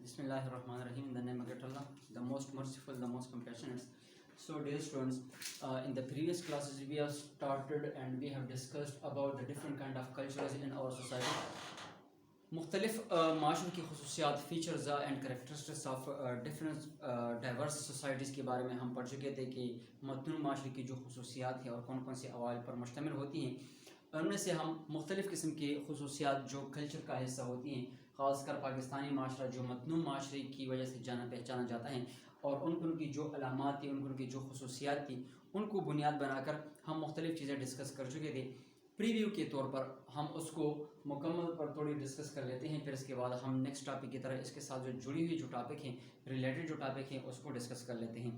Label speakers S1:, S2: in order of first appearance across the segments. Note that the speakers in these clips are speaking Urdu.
S1: Bismillahirrahmanirrahim. In the name of Allah, the most merciful, the most compassionate. So, dear students, in the previous classes we have started and we have discussed about the different kind of cultures in our society. مختلف معاشروں کی خصوصیات features and characteristics of different diverse societies کے بارے میں ہم پڑھ چکے تھے کہ متنوع معاشرے کی جو خصوصیات ہیں اور کون کون سے عوامل پر مشتمل ہوتی ہیں، ان میں سے ہم مختلف قسم کی خصوصیات جو کلچر کا حصہ ہوتی ہیں، خاص کر پاکستانی معاشرہ جو متنوع معاشرے کی وجہ سے جانا پہچانا جاتا ہے، اور ان کی جو علامات تھیں، ان کی جو خصوصیات تھیں، ان کو بنیاد بنا کر ہم مختلف چیزیں ڈسکس کر چکے تھے۔ پریویو کے طور پر ہم اس کو مکمل پر تھوڑی ڈسکس کر لیتے ہیں، پھر اس کے بعد ہم نیکسٹ ٹاپک کی طرح اس کے ساتھ جو جڑی ہوئی جو ٹاپک ہیں، ریلیٹڈ جو ٹاپک ہیں، اس کو ڈسکس کر لیتے ہیں۔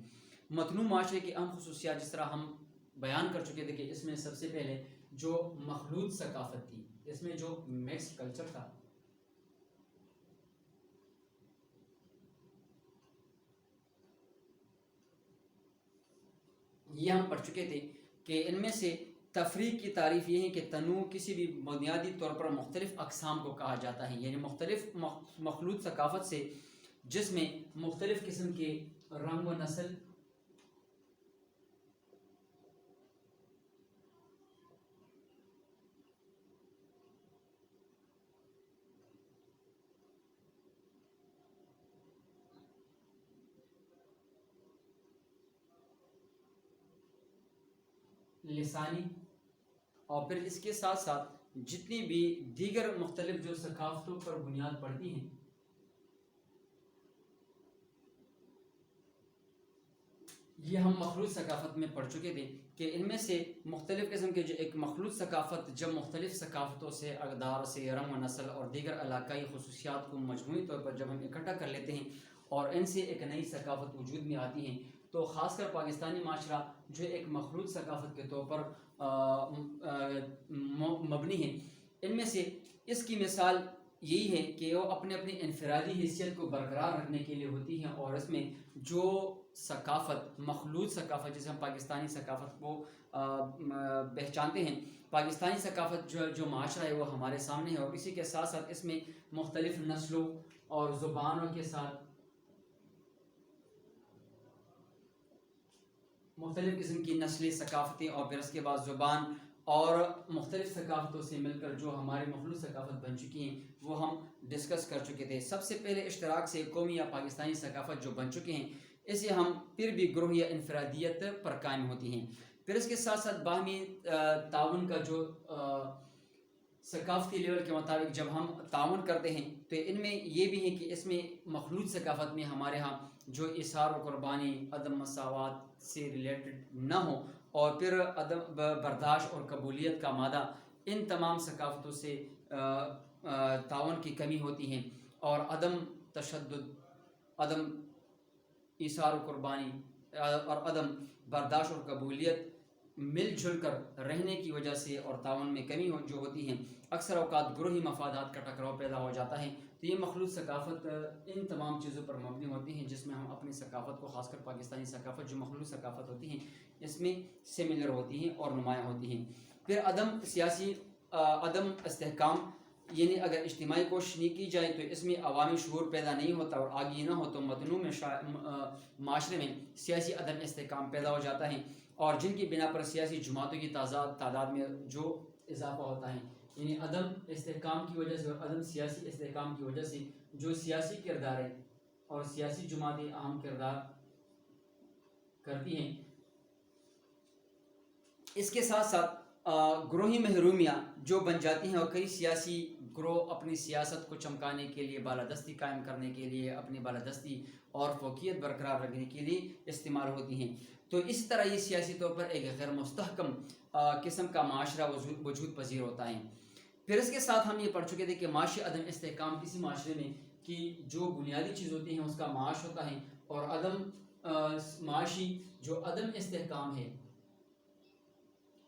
S1: متنوع معاشرے کی اہم خصوصیات جس طرح ہم بیان کر چکے تھے کہ اس میں سب سے پہلے جو مخلوط ثقافت تھی، اس میں جو مکس کلچر تھا، یہ ہم پڑھ چکے تھے کہ ان میں سے تفریق کی تعریف یہ ہے کہ تنوع کسی بھی بنیادی طور پر مختلف اقسام کو کہا جاتا ہے، یعنی مختلف مخلوط ثقافت سے جس میں مختلف قسم کے رنگ و نسل، لسانی اور پھر اس کے ساتھ ساتھ جتنی بھی دیگر مختلف جو ثقافتوں پر بنیاد پڑتی ہیں، یہ ہم مخلوط ثقافت میں پڑھ چکے تھے کہ ان میں سے مختلف قسم کے جو ایک مخلوط ثقافت جب مختلف ثقافتوں سے، اقدار سے، رنگ و نسل اور دیگر علاقائی خصوصیات کو مجموعی طور پر جب ہم اکٹھا کر لیتے ہیں اور ان سے ایک نئی ثقافت وجود میں آتی ہے، تو خاص کر پاکستانی معاشرہ جو ایک مخلوط ثقافت کے طور پر مبنی ہے، ان میں سے اس کی مثال یہی ہے کہ وہ اپنے اپنی انفرادی حیثیت کو برقرار رکھنے کے لیے ہوتی ہیں، اور اس میں جو ثقافت، مخلوط ثقافت جسے ہم پاکستانی ثقافت کو پہچانتے ہیں، پاکستانی ثقافت جو معاشرہ ہے وہ ہمارے سامنے ہے، اور اسی کے ساتھ ساتھ اس میں مختلف نسلوں اور زبانوں کے ساتھ مختلف قسم کی نسلی ثقافتیں اور پھر اس کے بعد زبان اور مختلف ثقافتوں سے مل کر جو ہماری مخلوط ثقافت بن چکی ہیں، وہ ہم ڈسکس کر چکے تھے۔ سب سے پہلے اشتراک سے قومی یا پاکستانی ثقافت جو بن چکے ہیں، اسے ہم پھر بھی گروہ یا انفرادیت پر قائم ہوتی ہیں۔ پھر اس کے ساتھ ساتھ باہمی تعاون کا جو ثقافتی لیول کے مطابق جب ہم تعاون کرتے ہیں، تو ان میں یہ بھی ہے کہ اس میں مخلوط ثقافت میں ہمارے ہاں جو اثار و قربانی، عدم مساوات سے ریلیٹڈ نہ ہو، اور پھر عدم برداشت اور قبولیت کا مادہ، ان تمام ثقافتوں سے تعاون کی کمی ہوتی ہے، اور عدم تشدد، عدم اثار و قربانی اور عدم برداشت اور قبولیت مل جل کر رہنے کی وجہ سے اور تعاون میں کمی جو ہوتی ہے، اکثر اوقات گروہی مفادات کا ٹکراؤ پیدا ہو جاتا ہے۔ تو یہ مخلوط ثقافت ان تمام چیزوں پر مبنی ہوتی ہیں جس میں ہم اپنی ثقافت کو، خاص کر پاکستانی ثقافت جو مخلوط ثقافت ہوتی ہیں، اس میں سملر ہوتی ہیں اور نمایاں ہوتی ہیں۔ پھر عدم استحکام، یعنی اگر اجتماعی کوشش نہیں کی جائے تو اس میں عوامی شعور پیدا نہیں ہوتا اور آگے نہ ہو، تو متنوع معاشرے میں سیاسی عدم استحکام پیدا ہو جاتا ہے، اور جن کی بنا پر سیاسی جماعتوں کی تعداد میں جو اضافہ ہوتا ہے، یعنی عدم استحکام کی وجہ سے اور عدم سیاسی استحکام کی وجہ سے جو سیاسی کردار ہے اور سیاسی جماعتیں اہم کردار کرتی ہیں، اس کے ساتھ ساتھ گروہی محرومیاں جو بن جاتی ہیں، اور کئی سیاسی گروہ اپنی سیاست کو چمکانے کے لیے، بالادستی قائم کرنے کے لیے، اپنی بالادستی اور فوقیت برقرار رکھنے کے لیے استعمال ہوتی ہیں۔ تو اس طرح یہ سیاسی طور پر ایک غیر مستحکم قسم کا معاشرہ وجود پذیر ہوتا ہے۔ پھر اس کے ساتھ ہم یہ پڑھ چکے تھے کہ معاشی عدم استحکام کسی معاشرے میں کی جو بنیادی چیز ہوتی ہیں اس کا معاش ہوتا ہے، اور معاشی جو عدم استحکام ہے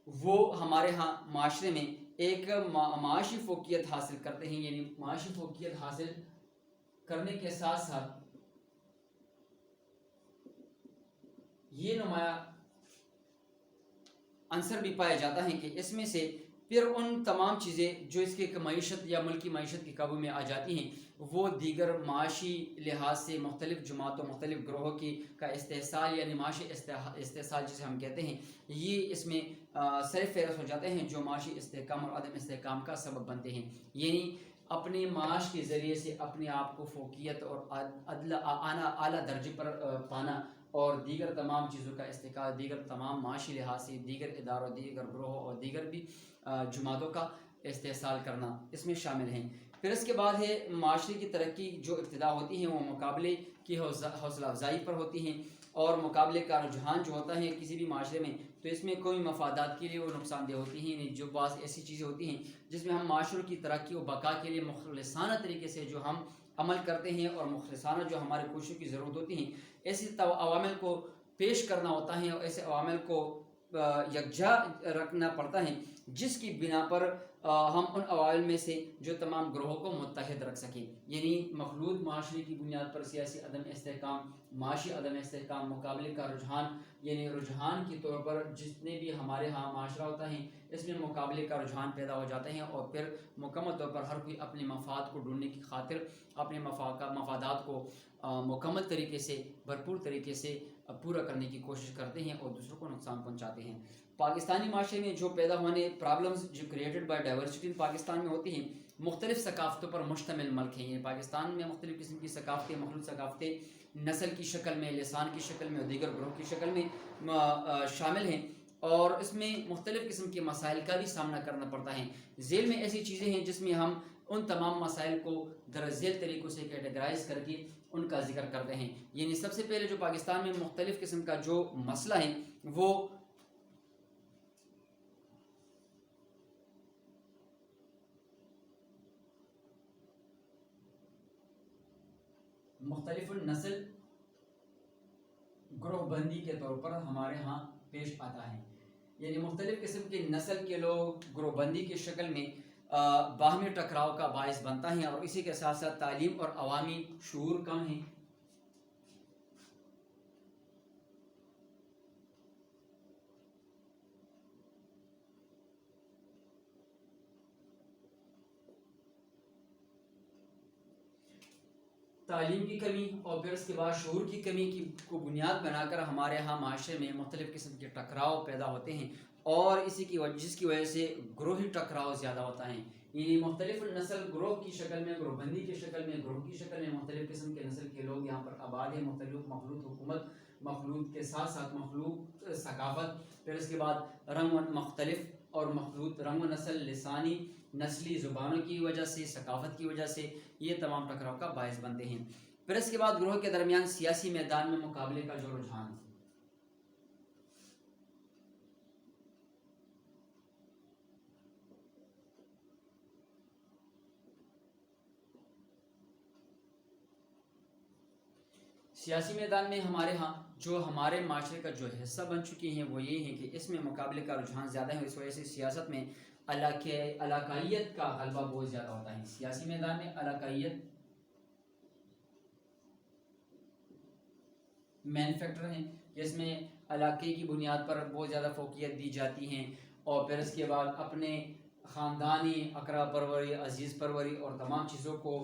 S1: وہ ہمارے ہاں معاشرے میں ایک معاشی فوقیت حاصل کرتے ہیں، یعنی معاشی فوقیت حاصل کرنے کے ساتھ ساتھ یہ نمایاں عنصر بھی پایا جاتا ہے کہ اس میں سے پھر ان تمام چیزیں جو اس کے معیشت یا ملکی معیشت کے قابو میں آ جاتی ہیں وہ دیگر معاشی لحاظ سے مختلف جماعتوں مختلف گروہوں کی کا استحصال یعنی معاشی استحصال جسے ہم کہتے ہیں یہ اس میں سر فہرست ہو جاتے ہیں جو معاشی استحکام اور عدم استحکام کا سبب بنتے ہیں، یعنی اپنے معاش کے ذریعے سے اپنے آپ کو فوقیت اور اعلیٰ درجے پر پانا اور دیگر تمام چیزوں کا استحکام دیگر تمام معاشی لحاظ سے دیگر اداروں دیگر گروہوں اور دیگر بھی جماعتوں کا استحصال کرنا اس میں شامل ہیں۔ پھر اس کے بعد ہے معاشرے کی ترقی جو ابتدا ہوتی ہیں وہ مقابلے کی حوصلہ افزائی پر ہوتی ہیں، اور مقابلے کا رجحان جو ہوتا ہے کسی بھی معاشرے میں تو اس میں کوئی مفادات کے لیے وہ نقصان دہ ہوتی ہیں، جو بعض ایسی چیزیں ہوتی ہیں جس میں ہم معاشروں کی ترقی و بقا کے لیے مخلصانہ طریقے سے جو ہم عمل کرتے ہیں اور مخلصانہ جو ہمارے کوششوں کی ضرورت ہوتی ہیں ایسے عوامل کو پیش کرنا ہوتا ہے اور ایسے عوامل کو یکجا رکھنا پڑتا ہے جس کی بنا پر ہم ان عوامل میں سے جو تمام گروہوں کو متحد رکھ سکیں، یعنی مخلوط معاشرے کی بنیاد پر سیاسی عدم استحکام، معاشی عدم استحکام، مقابلے کا رجحان یعنی رجحان کے طور پر جتنے بھی ہمارے ہاں معاشرہ ہوتا ہے اس میں مقابلے کا رجحان پیدا ہو جاتے ہیں، اور پھر مکمل طور پر ہر کوئی اپنے مفاد کو ڈھونڈنے کی خاطر اپنے مفادات کو مکمل طریقے سے بھرپور طریقے سے پورا کرنے کی کوشش کرتے ہیں اور دوسروں کو نقصان پہنچاتے ہیں۔ پاکستانی معاشرے میں جو پیدا ہونے پرابلمز جو کریٹڈ بائی ڈائیورسٹی پاکستان میں ہوتی ہیں، مختلف ثقافتوں پر مشتمل ملک ہیں، یہ پاکستان میں مختلف قسم کی ثقافتیں مخلوط ثقافتیں نسل کی شکل میں، لسان کی شکل میں اور دیگر گروہ کی شکل میں شامل ہیں، اور اس میں مختلف قسم کے مسائل کا بھی سامنا کرنا پڑتا ہے۔ ذیل میں ایسی چیزیں ہیں جس میں ہم ان تمام مسائل کو درج ذیل طریقوں سے کیٹیگرائز کر کے ان کا ذکر کرتے ہیں، یعنی سب سے پہلے جو پاکستان میں مختلف قسم کا جو مسئلہ ہے وہ مختلف النسل گروہ بندی کے طور پر ہمارے ہاں پیش آتا ہے، یعنی مختلف قسم کے نسل کے لوگ گروہ بندی کی شکل میں باہمی ٹکراؤ کا باعث بنتا ہے، اور اسی کے ساتھ ساتھ تعلیم اور عوامی شعور کم ہے۔ تعلیم کی کمی اور پھر اس کے بعد شعور کی کمی کو بنیاد بنا کر ہمارے ہاں معاشرے میں مختلف قسم کے ٹکراؤ پیدا ہوتے ہیں، اور جس کی وجہ سے گروہی ٹکراؤ زیادہ ہوتا ہے، یعنی مختلف نسل گروہ کی شکل میں، گروہ بندی کی شکل میں، گروہ کی شکل میں مختلف قسم کے نسل کے لوگ یہاں پر آباد ہیں، مختلف مخلوط حکومت، مخلوط کے ساتھ ساتھ مخلوط ثقافت، پھر اس کے بعد رنگ مختلف اور مخلوط رنگ و نسل، لسانی نسلی زبانوں کی وجہ سے، ثقافت کی وجہ سے یہ تمام ٹکراؤ کا باعث بنتے ہیں۔ پھر اس کے بعد گروہ کے درمیان سیاسی میدان میں مقابلے کا جو رجحان، سیاسی میدان میں ہمارے ہاں جو ہمارے معاشرے کا جو حصہ بن چکی ہیں وہ یہ ہے کہ اس میں مقابلے کا رجحان زیادہ ہے، اس وجہ سے سیاست میں علاقائیت کا غلبہ بہت زیادہ ہوتا ہے۔ سیاسی میدان میں علاقائیت مین فیکٹر ہیں، جس میں علاقے کی بنیاد پر بہت زیادہ فوقیت دی جاتی ہیں، اور پھر اس کے بعد اپنے خاندانی اقرا پروری، عزیز پروری اور تمام چیزوں کو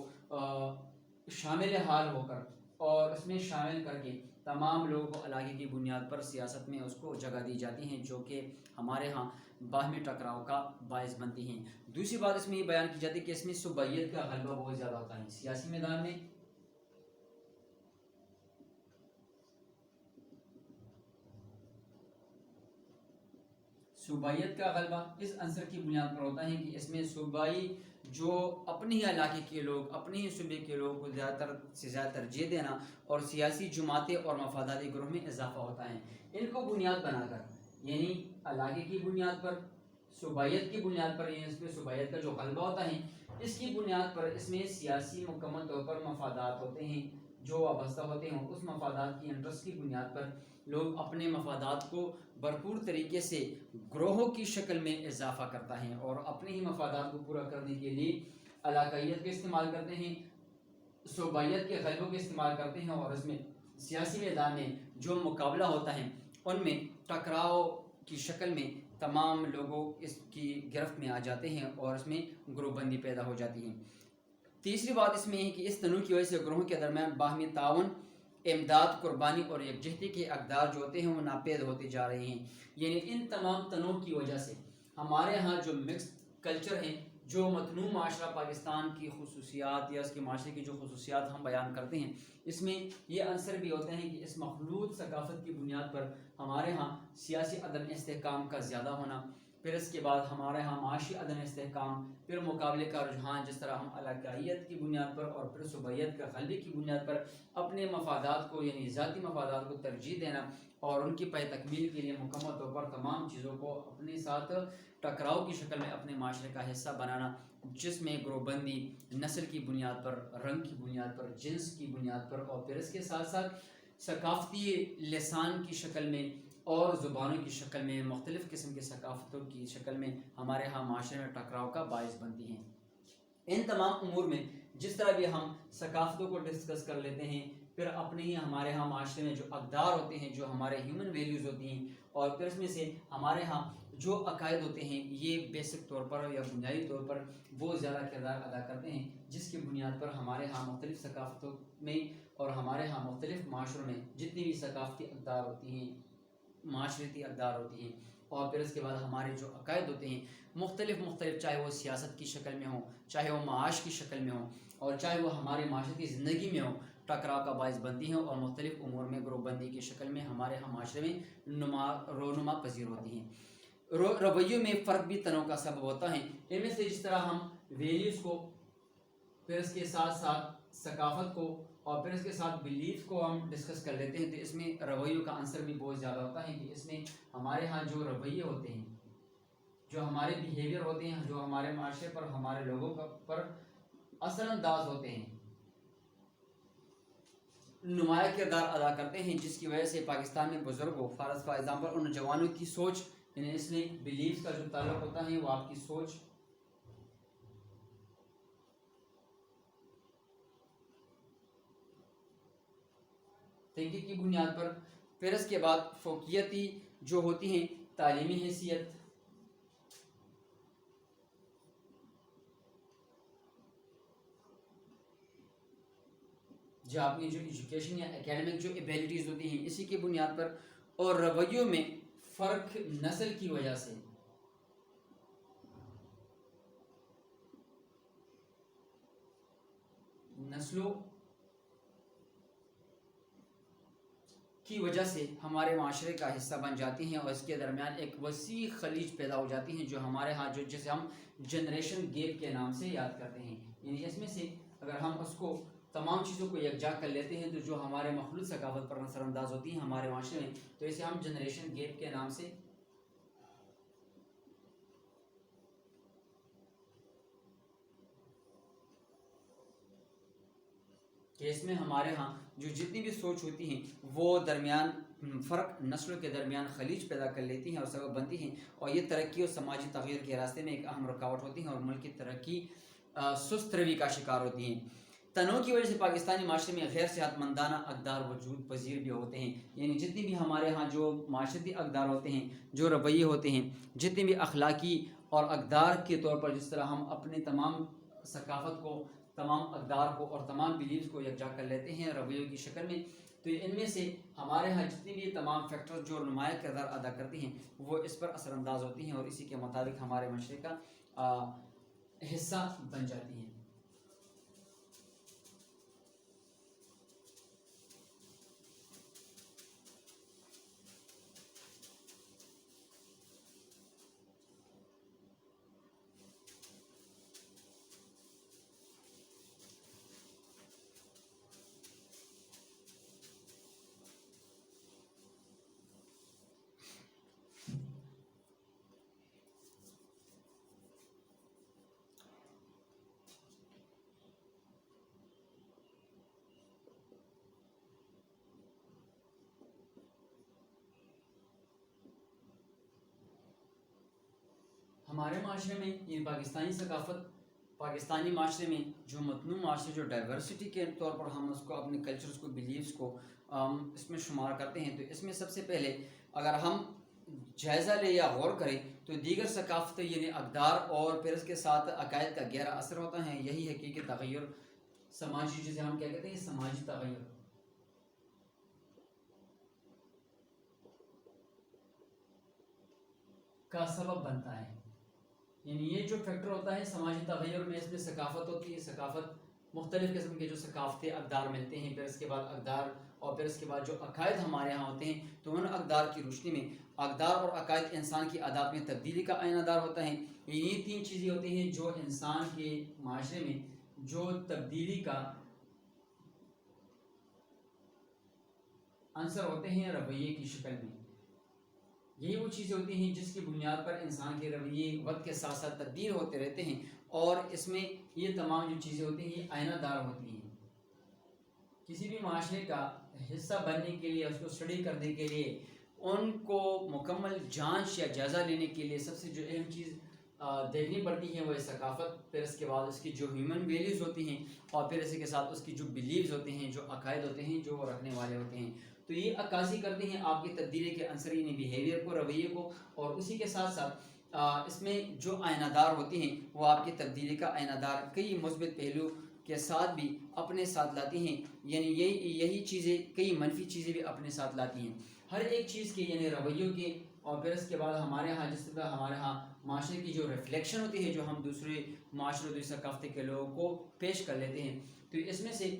S1: شامل حال ہو کر اور اس میں شامل کر کے تمام لوگوں کو علاقے کی بنیاد پر سیاست میں اس کو جگہ دی جاتی ہیں، جو کہ ہمارے ہاں باہمی ٹکراؤ کا باعث بنتی ہیں۔ دوسری بات اس میں یہ بیان کی جاتی ہے کہ اس میں صوبائیت کا غلبہ بہت زیادہ ہوتا ہے۔ سیاسی میدان میں صوبائیت کا غلبہ اس عنصر کی بنیاد پر ہوتا ہے کہ اس میں صوبائی جو اپنے ہی علاقے کے لوگ، اپنے ہی صوبے کے لوگوں کو زیادہ سے زیادہ ترجیح دینا اور سیاسی جماعتیں اور مفاداتی گروہ میں اضافہ ہوتا ہے۔ ان کو بنیاد بنا کر یعنی علاقے کی بنیاد پر، صوبائیت کی بنیاد پر، یعنی اس میں صوبائیت کا جو غلبہ ہوتا ہے اس کی بنیاد پر اس میں سیاسی مکمل طور پر مفادات ہوتے ہیں جو وابستہ ہوتے ہیں، اس مفادات کی انٹرسٹ کی بنیاد پر لوگ اپنے مفادات کو بھرپور طریقے سے گروہوں کی شکل میں اضافہ کرتا ہے اور اپنے ہی مفادات کو پورا کرنے کے لیے علاقائیت کا استعمال کرتے ہیں، صوبائیت کے غلبوں کا استعمال کرتے ہیں، اور اس میں سیاسی میدان میں جو مقابلہ ہوتا ہے ان میں ٹکراؤ کی شکل میں تمام لوگوں اس کی گرفت میں آ جاتے ہیں اور اس میں گروہ بندی پیدا ہو جاتی ہے۔ تیسری بات اس میں ہے کہ اس تنوع کی وجہ سے گروہوں کے درمیان باہمی تعاون، امداد، قربانی اور یکجہتی کے اقدار جو ہوتے ہیں وہ ناپید ہوتے جا رہے ہیں۔ یعنی ان تمام تنوع کی وجہ سے ہمارے ہاں جو مکس کلچر ہیں، جو متنوع معاشرہ پاکستان کی خصوصیات یا اس کے معاشرے کی جو خصوصیات ہم بیان کرتے ہیں، اس میں یہ عنصر بھی ہوتے ہیں کہ اس مخلوط ثقافت کی بنیاد پر ہمارے ہاں سیاسی عدم استحکام کا زیادہ ہونا، پھر اس کے بعد ہمارے ہاں معاشی عدم استحکام، پھر مقابلے کا رجحان، جس طرح ہم علاقائیت کی بنیاد پر اور پھر صوبیت کا غلبے کی بنیاد پر اپنے مفادات کو یعنی ذاتی مفادات کو ترجیح دینا اور ان کی پہ تکمیل کے لیے مکمل طور پر تمام چیزوں کو اپنے ساتھ ٹکراؤ کی شکل میں اپنے معاشرے کا حصہ بنانا، جس میں گروہ بندی نسل کی بنیاد پر، رنگ کی بنیاد پر، جنس کی بنیاد پر اور پھر اس کے ساتھ ساتھ ثقافتی لسان کی شکل میں اور زبانوں کی شکل میں، مختلف قسم کے ثقافتوں کی شکل میں ہمارے ہاں معاشرے میں ٹکراؤ کا باعث بنتی ہیں۔ ان تمام امور میں جس طرح بھی ہم ثقافتوں کو ڈسکس کر لیتے ہیں، پھر اپنے ہی ہمارے ہاں معاشرے میں جو اقدار ہوتے ہیں، جو ہمارے ہیومن ویلیوز ہوتی ہیں، اور پھر اس میں سے ہمارے ہاں جو عقائد ہوتے ہیں، یہ بیسک طور پر یا بنیادی طور پر بہت زیادہ کردار ادا کرتے ہیں، جس کی بنیاد پر ہمارے ہاں مختلف ثقافتوں میں اور ہمارے ہاں مختلف معاشروں میں جتنی بھی ثقافتی اقدار ہوتی ہیں، معاشرتی اقدار ہوتی ہیں، اور پھر اس کے بعد ہمارے جو عقائد ہوتے ہیں مختلف چاہے وہ سیاست کی شکل میں ہوں، چاہے وہ معاش کی شکل میں ہوں، اور چاہے وہ ہمارے معاشرتی زندگی میں ہوں، ٹکراؤ کا باعث بنتی ہیں اور مختلف امور میں گروہ بندی کی شکل میں ہمارے ہم معاشرے میں رونما پذیر ہوتی ہیں۔ رویوں میں فرق بھی تنوع کا سبب ہوتا ہے۔ ان میں سے جس طرح ہم ویلیوز کو، پھر اس کے ساتھ ساتھ ثقافت کو اور پھر اس کے ساتھ بلیف کو ہم ڈسکس کر لیتے ہیں، تو اس میں رویوں کا عنصر بھی بہت زیادہ ہوتا ہے کہ اس میں ہمارے ہاں جو رویے ہوتے ہیں، جو ہمارے بیہیویئر ہوتے ہیں، جو ہمارے معاشرے پر، ہمارے لوگوں پر اثر انداز ہوتے ہیں، نمایاں کردار ادا کرتے ہیں، جس کی وجہ سے پاکستان میں بزرگوں، فار ایگزامپل ان جوانوں کی سوچ، یعنی اس میں بلیف کا جو تعلق ہوتا ہے وہ آپ کی سوچ، تھنکنگ کی بنیاد پر، پھر اس کے بعد فوقیتی جو ہوتی ہیں تعلیمی حیثیت، جو اپنی جو ایجوکیشن یا اکیڈمک جو ایبیلٹیز ہوتی ہیں اسی کی بنیاد پر، اور رویوں میں فرق نسل کی وجہ سے، نسلوں کی وجہ سے ہمارے معاشرے کا حصہ بن جاتی ہیں اور اس کے درمیان ایک وسیع خلیج پیدا ہو جاتی ہیں، جو ہمارے ہاں جسے ہم جنریشن گیپ کے نام سے یاد کرتے ہیں۔ یعنی اس میں سے اگر ہم اس کو تمام چیزوں کو یکجا کر لیتے ہیں تو جو ہمارے مخلوط ثقافت پر اثر انداز ہوتی ہیں ہمارے معاشرے میں، تو اسے ہم جنریشن گیپ کے نام سے، کہ اس میں ہمارے ہاں جو جتنی بھی سوچ ہوتی ہیں وہ درمیان فرق نسلوں کے درمیان خلیج پیدا کر لیتی ہیں اور سبب بنتی ہیں، اور یہ ترقی اور سماجی تغیر کے راستے میں ایک اہم رکاوٹ ہوتی ہیں اور ملک کی ترقی سست روی کا شکار ہوتی ہیں۔ تنوع کی وجہ سے پاکستانی معاشرے میں غیر صحت مندانہ اقدار وجود پذیر بھی ہوتے ہیں، یعنی جتنی بھی ہمارے ہاں جو معاشرتی اقدار ہوتے ہیں، جو رویے ہوتے ہیں، جتنی بھی اخلاقی اور اقدار کے طور پر جس طرح ہم اپنے تمام ثقافت کو، تمام اقدار کو اور تمام بلیفز کو یکجا کر لیتے ہیں رویوں کی شکل میں، تو ان میں سے ہمارے ہاں جتنی بھی تمام فیکٹر جو نمایاں کردار ادا کرتے ہیں وہ اس پر اثر انداز ہوتی ہیں اور اسی کے مطابق ہمارے معاشرے کا حصہ بن جاتی ہیں۔ ہمارے معاشرے میں یہ پاکستانی ثقافت، پاکستانی معاشرے میں جو متنوع معاشرے، جو ڈائیورسٹی کے طور پر ہم اس کو اپنے کلچرز کو، بلیفز کو اس میں شمار کرتے ہیں، تو اس میں سب سے پہلے اگر ہم جائزہ لے یا غور کریں تو دیگر ثقافتیں یعنی اقدار اور پھر اس کے ساتھ عقائد کا گہرا اثر ہوتا ہے. یہی حقیقی تغیر سماجی جسے ہم کیا کہتے ہیں سماجی تغیر کا سبب بنتا ہے. یعنی یہ جو فیکٹر ہوتا ہے سماجی تغیر میں، اس میں ثقافت ہوتی ہے. ثقافت مختلف قسم کے جو ثقافتی اقدار ملتے ہیں، پھر اس کے بعد اقدار اور پھر اس کے بعد جو عقائد ہمارے ہاں ہوتے ہیں، تو ان اقدار کی روشنی میں اقدار اور عقائد انسان کی عادات میں تبدیلی کا آئینہ دار ہوتا ہے. یہ تین چیزیں ہوتی ہیں جو انسان کے معاشرے میں جو تبدیلی کا عنصر ہوتے ہیں رویے کی شکل میں. یہی وہ چیزیں ہوتی ہیں جس کی بنیاد پر انسان کے رویے وقت کے ساتھ ساتھ تبدیل ہوتے رہتے ہیں، اور اس میں یہ تمام جو چیزیں ہوتی ہیں یہ آئینہ دار ہوتی ہیں. کسی بھی معاشرے کا حصہ بننے کے لیے، اس کو اسٹڈی کرنے کے لیے، ان کو مکمل جانچ یا جائزہ لینے کے لیے سب سے جو اہم چیز دیکھنی پڑتی ہے وہ ہے ثقافت. پھر اس کے بعد اس کی جو ہیومن ویلیوز ہوتی ہیں، اور پھر اسی کے ساتھ اس کی جو بلیوز ہوتے ہیں، جو عقائد ہوتے ہیں جو وہ رکھنے والے ہوتے ہیں. تو یہ عکاسی کرتے ہیں آپ کی تبدیلی کے عنصر یعنی بیہیویئر کو، رویے کو. اور اسی کے ساتھ ساتھ اس میں جو آئینہ دار ہوتی ہیں وہ آپ کی تبدیلی کا آئینہ دار کئی مثبت پہلو کے ساتھ بھی اپنے ساتھ لاتی ہیں. یعنی یہی چیزیں کئی منفی چیزیں بھی اپنے ساتھ لاتی ہیں. ہر ایک چیز کے یعنی رویوں کے، اور پھر اس کے بعد ہمارے ہاں جس طرح ہمارے ہاں معاشرے کی جو ریفلیکشن ہوتی ہے جو ہم دوسرے معاشروں دوسری ثقافت کے لوگوں کو پیش کر لیتے ہیں، تو اس میں سے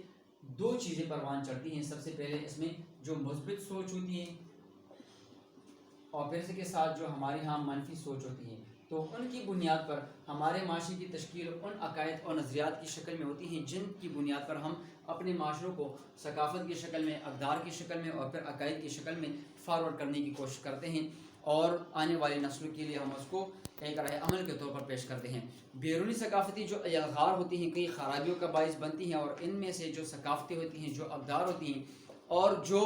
S1: دو چیزیں پروان چڑھتی ہیں. سب سے پہلے اس میں جو مثبت سوچ ہوتی ہے، اور پھر اس کے ساتھ جو ہمارے ہاں منفی سوچ ہوتی ہے. تو ان کی بنیاد پر ہمارے معاشرے کی تشکیل ان عقائد اور نظریات کی شکل میں ہوتی ہیں جن کی بنیاد پر ہم اپنے معاشروں کو ثقافت کی شکل میں، اقدار کی شکل میں اور پھر عقائد کی شکل میں فارورڈ کرنے کی کوشش کرتے ہیں، اور آنے والی نسلوں کے لیے ہم اس کو ایک راہ عمل کے طور پر پیش کرتے ہیں. بیرونی ثقافتی جو الغار ہوتی ہیں کئی خرابیوں کا باعث بنتی ہیں، اور ان میں سے جو ثقافتیں ہوتی ہیں، جو اقدار ہوتی ہیں، اور جو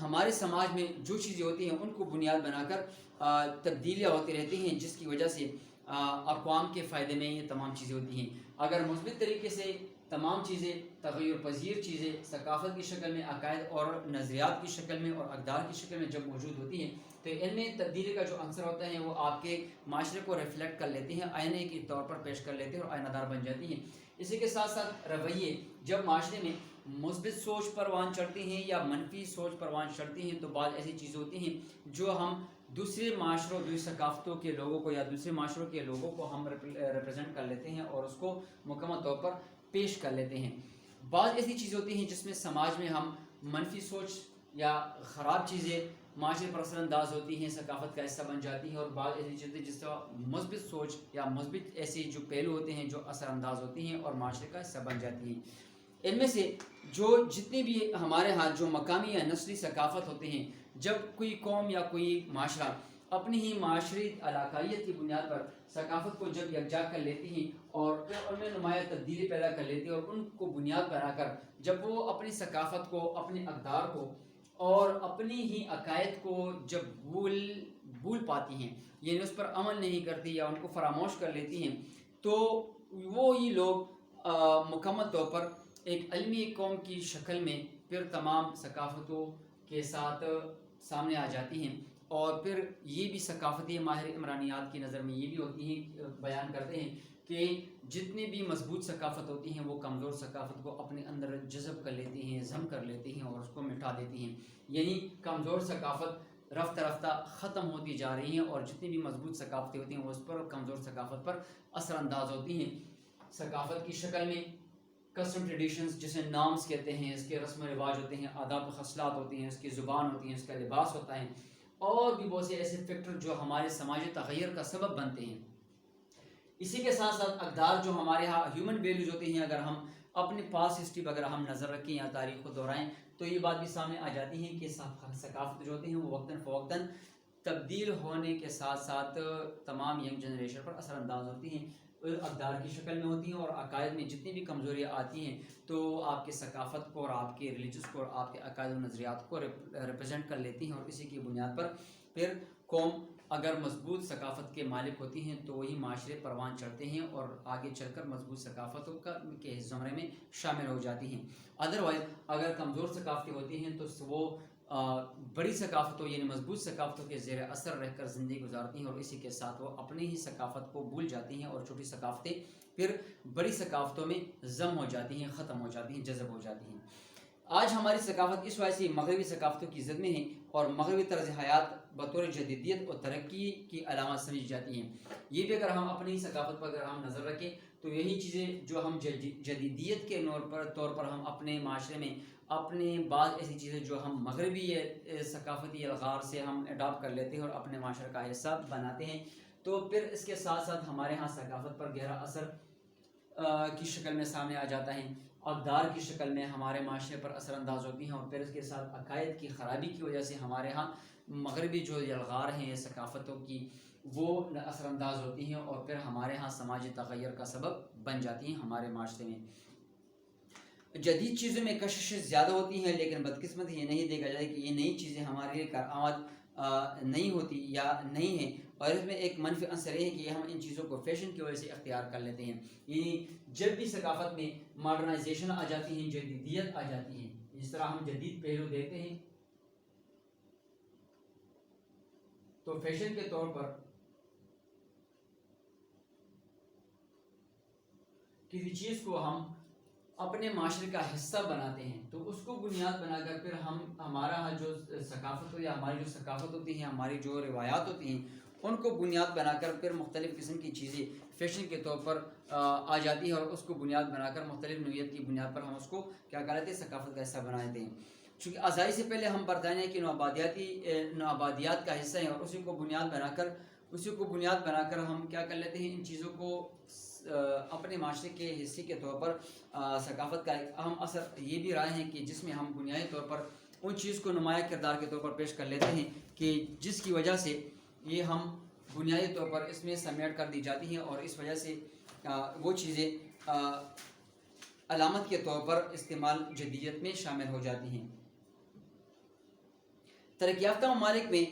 S1: ہمارے سماج میں جو چیزیں ہوتی ہیں ان کو بنیاد بنا کر تبدیلیاں ہوتی رہتی ہیں، جس کی وجہ سے اقوام کے فائدے میں یہ تمام چیزیں ہوتی ہیں. اگر مثبت طریقے سے تمام چیزیں، تغیر پذیر چیزیں ثقافت کی شکل میں، عقائد اور نظریات کی شکل میں اور اقدار کی شکل میں جب موجود ہوتی ہیں، تو ان میں تبدیلی کا جو عنصر ہوتا ہے وہ آپ کے معاشرے کو ریفلیکٹ کر لیتے ہیں، آئینے کے طور پر پیش کر لیتے ہیں اور آئینہ دار بن جاتی ہیں. اسی کے ساتھ ساتھ رویے جب معاشرے میں مثبت سوچ پروان چڑھتی ہیں یا منفی سوچ پروان چڑھتی ہیں، تو بعض ایسی چیزیں ہوتی ہیں جو ہم دوسرے معاشروں، دوسری ثقافتوں کے لوگوں کو یا دوسرے معاشروں کے لوگوں کو ہم ریپرزینٹ کر لیتے ہیں اور اس کو مکمل طور پر پیش کر لیتے ہیں. بعض ایسی چیزیں ہوتی ہیں جس میں سماج میں ہم منفی سوچ یا خراب چیزیں معاشرے پر اثر انداز ہوتی ہیں، ثقافت کا حصہ بن جاتی ہیں، اور بعض ایسی چیزیں جس طرح مثبت سوچ یا مثبت ایسی جو پہلو ہوتے ہیں جو اثر انداز ہوتی ہیں اور معاشرے کا حصہ بن جاتی ہیں. ان میں سے جو جتنی بھی ہمارے ہاں جو مقامی یا نسلی ثقافت ہوتے ہیں، جب کوئی قوم یا کوئی معاشرہ اپنی ہی معاشری علاقائیت کی بنیاد پر ثقافت کو جب یکجا کر لیتی ہیں اور ان میں نمایاں تبدیلی پیدا کر لیتی ہیں، اور ان کو بنیاد بنا کر جب وہ اپنی ثقافت کو، اپنے اقدار کو اور اپنی ہی عقائد کو جب بھول پاتی ہیں، یعنی اس پر عمل نہیں کرتی یا ان کو فراموش کر لیتی ہیں، تو وہ ہی لوگ مکمل طور پر ایک علمی قوم کی شکل میں پھر تمام ثقافتوں کے ساتھ سامنے آ جاتی ہیں. اور پھر یہ بھی ثقافتی ماہر عمرانیات کی نظر میں یہ بھی ہوتی ہیں، بیان کرتے ہیں کہ جتنی بھی مضبوط ثقافت ہوتی ہیں وہ کمزور ثقافت کو اپنے اندر جذب کر لیتی ہیں، ضم کر لیتی ہیں اور اس کو مٹا دیتی ہیں. یعنی کمزور ثقافت رفتہ رفتہ ختم ہوتی جا رہی ہیں، اور جتنی بھی مضبوط ثقافتیں ہوتی ہیں وہ اس پر کمزور ثقافت پر اثر انداز ہوتی ہیں. ثقافت کی شکل میں کسٹم ٹریڈیشنز جسے نامز کہتے ہیں، اس کے رسم و رواج ہوتے ہیں، آداب و خصلات ہوتی ہیں، اس کی زبان ہوتی ہیں، اس کا لباس ہوتا ہے، اور بھی بہت سے ایسے فیکٹر جو ہمارے سماجی تغیر کا سبب بنتے ہیں. اسی کے ساتھ ساتھ اقدار جو ہمارے ہاں ہیومن ویلیوز ہوتے ہیں، اگر ہم اپنے پاس ہسٹری وغیرہ ہم نظر رکھیں یا تاریخ کو دہرائیں تو یہ بات بھی سامنے آ جاتی ہے کہ ثقافت جو ہوتی ہیں وہ وقتاً فوقتاً تبدیل ہونے کے ساتھ ساتھ تمام ینگ جنریشن پر اثر انداز ہوتی ہیں، اقدار کی شکل میں ہوتی ہیں، اور عقائد میں جتنی بھی کمزوریاں آتی ہیں تو آپ کے ثقافت کو اور آپ کے ریلیجس کو اور آپ کے عقائد و نظریات کو ریپرزینٹ کر لیتی ہیں، اور اسی کی بنیاد پر پھر قوم اگر مضبوط ثقافت کے مالک ہوتی ہیں تو وہی معاشرے پروان چڑھتے ہیں اور آگے چل کر مضبوط ثقافتوں کے زمرے میں شامل ہو جاتی ہیں. ادروائز اگر کمزور ثقافتیں ہوتی ہیں تو وہ بڑی ثقافتوں یعنی مضبوط ثقافتوں کے زیر اثر رہ کر زندگی گزارتی ہیں، اور اسی کے ساتھ وہ اپنی ہی ثقافت کو بھول جاتی ہیں، اور چھوٹی ثقافتیں پھر بڑی ثقافتوں میں ضم ہو جاتی ہیں، ختم ہو جاتی ہیں، جذب ہو جاتی ہیں۔ آج ہماری ثقافت اس وجہ سے مغربی ثقافتوں کی زد میں ہے، اور مغربی طرز حیات بطور جدیدیت اور ترقی کی علامت سمجھی جاتی ہیں۔ یہ بھی اگر ہم اپنی ثقافت پر اگر ہم نظر رکھیں تو یہی چیزیں جو ہم جدیدیت کے طور پر ہم اپنے معاشرے میں اپنے بعض ایسی چیزیں جو ہم مغربی ثقافتی الغار سے ہم اڈاپٹ کر لیتے ہیں اور اپنے معاشرے کا حصہ بناتے ہیں، تو پھر اس کے ساتھ ساتھ ہمارے ہاں ثقافت پر گہرا اثر کی شکل میں سامنے آ جاتا ہے، اقدار کی شکل میں ہمارے معاشرے پر اثر انداز ہوتی ہیں، اور پھر اس کے ساتھ عقائد کی خرابی کی وجہ سے ہمارے ہاں مغربی جو الغار ہیں ثقافتوں کی وہ اثر انداز ہوتی ہیں، اور پھر ہمارے ہاں سماجی تغیر کا سبب بن جاتی ہیں ہمارے معاشرے میں۔ جدید چیزوں میں کششیں زیادہ ہوتی ہیں، لیکن بدقسمتی یہ نہیں دیکھا جائے کہ یہ نئی چیزیں ہمارے لیے کارآمد نہیں ہوتی یا نہیں ہیں، اور اس میں ایک منفی عنصر یہ ہے کہ ہم ان چیزوں کو فیشن کی وجہ سے اختیار کر لیتے ہیں۔ یعنی جب بھی ثقافت میں ماڈرنائزیشن آ جاتی ہے، جدیدیت آ جاتی ہے، جس طرح ہم جدید پہلو دیکھتے ہیں تو فیشن کے طور پر کسی چیز کو ہم اپنے معاشرے کا حصہ بناتے ہیں، تو اس کو بنیاد بنا کر پھر ہمارا جو ثقافت ہو یا ہماری جو ثقافت ہوتی ہیں، ہماری جو روایات ہوتی ہیں، ان کو بنیاد بنا کر پھر مختلف قسم کی چیزیں فیشن کے طور پر آ جاتی ہیں، اور اس کو بنیاد بنا کر مختلف نوعیت کی بنیاد پر ہم اس کو کیا کر لیتے ہیں، ثقافت کا حصہ بنا دیتے ہیں۔ چونکہ آزادی سے پہلے ہم برطانیہ کی نوآبادیات کا حصہ ہیں، اور اسی کو بنیاد بنا کر ہم کیا کر لیتے ہیں، ان چیزوں کو اپنے معاشرے کے حصے کے طور پر ثقافت کا ایک اہم اثر یہ بھی رہا ہے کہ جس میں ہم بنیادی طور پر ان چیز کو نمایاں کردار کے طور پر پیش کر لیتے ہیں کہ جس کی وجہ سے یہ ہم بنیادی طور پر اس میں سمیٹ کر دی جاتی ہیں، اور اس وجہ سے وہ چیزیں علامت کے طور پر استعمال جدیدیت میں شامل ہو جاتی ہیں۔ ترقی یافتہ ممالک میں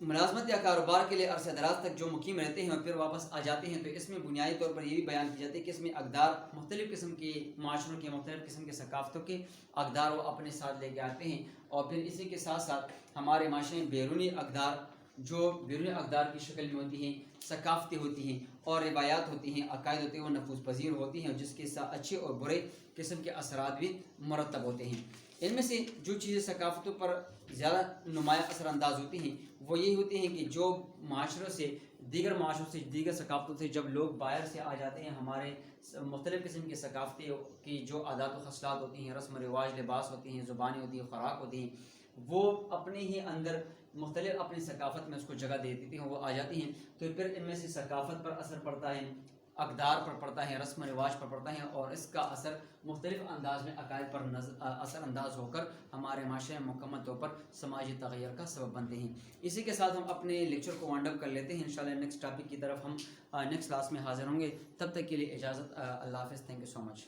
S1: ملازمت یا کاروبار کے لیے عرصہ دراز تک جو مقیم رہتے ہیں اور پھر واپس آ جاتے ہیں، تو اس میں بنیادی طور پر یہ بھی بیان کی جاتی ہے کہ اس میں اقدار مختلف قسم کے معاشروں کے مختلف قسم کے ثقافتوں کے اقدار وہ اپنے ساتھ لے کے آتے ہیں، اور پھر اسی کے ساتھ ساتھ ہمارے معاشرے میں بیرونی اقدار کی شکل میں ہوتی ہیں، ثقافتیں ہوتی ہیں اور روایات ہوتی ہیں، عقائد ہوتے ہیں، وہ نفوذ پذیر ہوتی ہیں، جس کے ساتھ اچھے اور برے قسم کے اثرات بھی مرتب ہوتے ہیں۔ ان میں سے جو چیزیں ثقافتوں پر زیادہ نمایاں اثر انداز ہوتی ہیں وہ یہی ہوتی ہیں کہ جو دیگر معاشروں سے دیگر ثقافتوں سے جب لوگ باہر سے آ جاتے ہیں، ہمارے مختلف قسم کی ثقافتیں کی جو عادات و خصلات ہوتی ہیں، رسم و رواج، لباس ہوتی ہیں، زبانیں ہوتی ہیں، خوراک ہوتی ہیں، وہ اپنے ہی اندر مختلف اپنی ثقافت میں اس کو جگہ دے دیتی ہیں، وہ آ جاتی ہیں، تو پھر ان میں سے ثقافت پر اثر پڑتا ہے، اقدار پر پڑتا ہے، رسم و رواج پر پڑتا ہے، اور اس کا اثر مختلف انداز میں عقائد پر اثر انداز ہو کر ہمارے معاشرے میں مکمل طور پر سماجی تغیر کا سبب بنتے ہیں۔ اسی کے ساتھ ہم اپنے لیکچر کو وائنڈ اپ کر لیتے ہیں۔ انشاءاللہ نیکسٹ ٹاپک کی طرف ہم نیکسٹ کلاس میں حاضر ہوں گے، تب تک کے لیے اجازت، اللہ حافظ، تھینک یو سو مچ۔